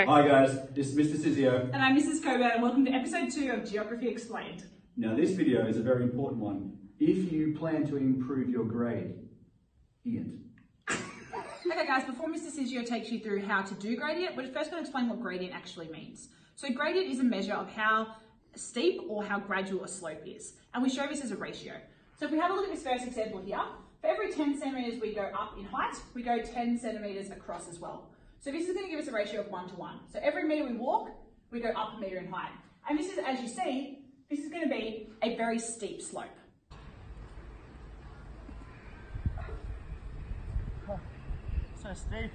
Hi guys, this is Mr. Sizio. And I'm Mrs. Coburn, and welcome to episode 2 of Geography Explained. Now this video is a very important one. If you plan to improve your grade, ient. Okay guys, before Mr. Sizio takes you through how to do gradient, we're first going to explain what gradient actually means. So gradient is a measure of how steep or how gradual a slope is. And we show this as a ratio. So if we have a look at this first example here, for every 10 centimetres we go up in height, we go 10 centimetres across as well. So this is going to give us a ratio of 1 to 1. So every metre we walk, we go up a metre in height. And this is, as you see, this is going to be a very steep slope. So steep.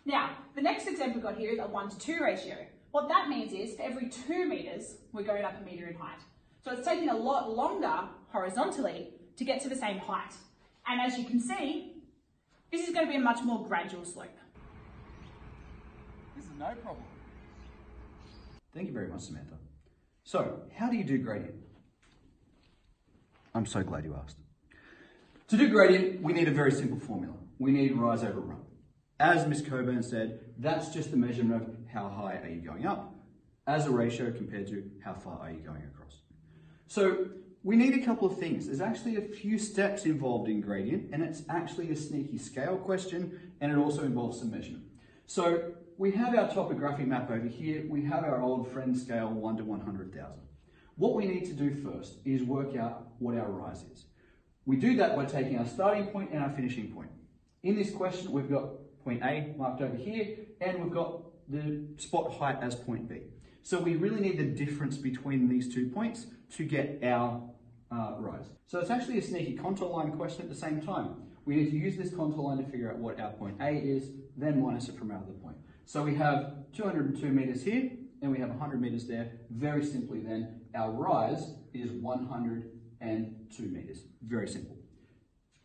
Now, the next example we've got here is a 1 to 2 ratio. What that means is for every 2 metres, we're going up a metre in height. So it's taking a lot longer horizontally to get to the same height. And as you can see, this is going to be a much more gradual slope. This is no problem. Thank you very much, Samantha. So, how do you do gradient? I'm so glad you asked. To do gradient, we need a very simple formula. We need rise over run. As Ms. Coburn said, that's just a measurement of how high are you going up as a ratio compared to how far are you going across. So, we need a couple of things. There's actually a few steps involved in gradient, and it's actually a sneaky scale question, and it also involves some measurement. So we have our topographic map over here. We have our old friend scale 1 to 100,000. What we need to do first is work out what our rise is. We do that by taking our starting point and our finishing point. In this question, we've got point A marked over here, and we've got the spot height as point B. So we really need the difference between these 2 points to get our rise. So it's actually a sneaky contour line question at the same time. We need to use this contour line to figure out what our point A is, then minus it from our other point. So we have 202 metres here, and we have 100 metres there. Very simply then, our rise is 102 metres. Very simple.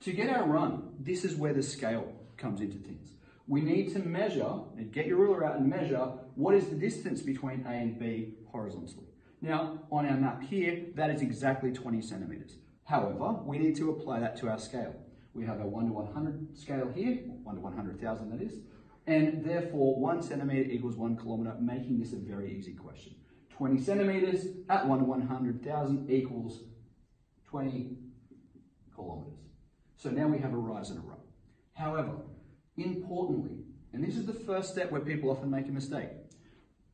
To get our run, this is where the scale comes into things. We need to measure, and get your ruler out and measure, what is the distance between A and B horizontally. Now, on our map here, that is exactly 20 centimetres. However, we need to apply that to our scale. We have our 1 to 100 scale here, 1 to 100,000 that is, and therefore 1 centimetre equals 1 kilometre, making this a very easy question. 20 centimetres at 1 to 100,000 equals 20 kilometres. So now we have a rise and a run. However, importantly, and this is the first step where people often make a mistake,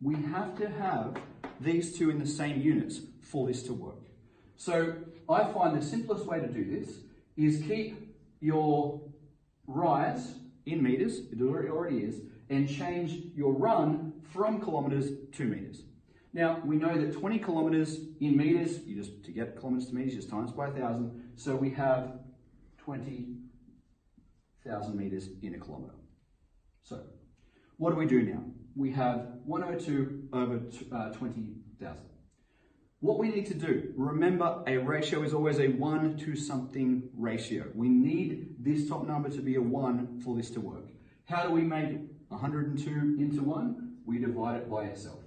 we have to have these two in the same units for this to work. So I find the simplest way to do this is keep your rise in metres, it already is, and change your run from kilometres to metres. Now, we know that 20 kilometres in metres, to get kilometres to metres, just times by 1,000, so we have 20,000 metres in a kilometre. So, what do we do now? We have 102 over 20,000. What we need to do, remember a ratio is always a 1 to something ratio. We need this top number to be a 1 for this to work. How do we make 102 into 1? We divide it by itself.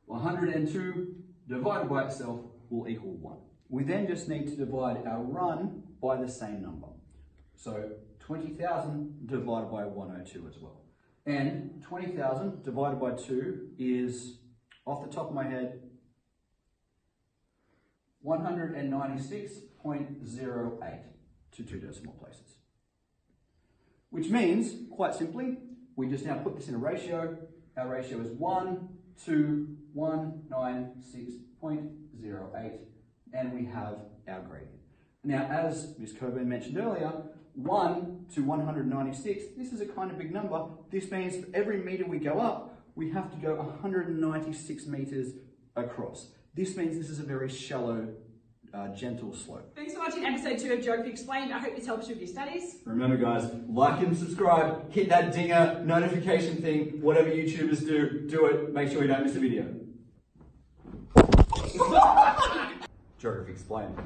102 divided by itself will equal 1. We then just need to divide our run by the same number. So 20,000 divided by 102 as well. And 20,000 divided by 2 is, off the top of my head, 196.08 to 2 decimal places. Which means, quite simply, we just now put this in a ratio. Our ratio is 1 to 196.08, and we have our gradient. Now, as Ms. Coburn mentioned earlier, 1 to 196, this is a kind of big number. This means for every metre we go up, we have to go 196 metres across. This means this is a very shallow, gentle slope. Thanks for watching episode 2 of Geography Explained. I hope this helps you with your studies. Remember guys, like and subscribe, hit that dinger, notification thing, whatever YouTubers do it, make sure you don't miss a video. Geography Explained.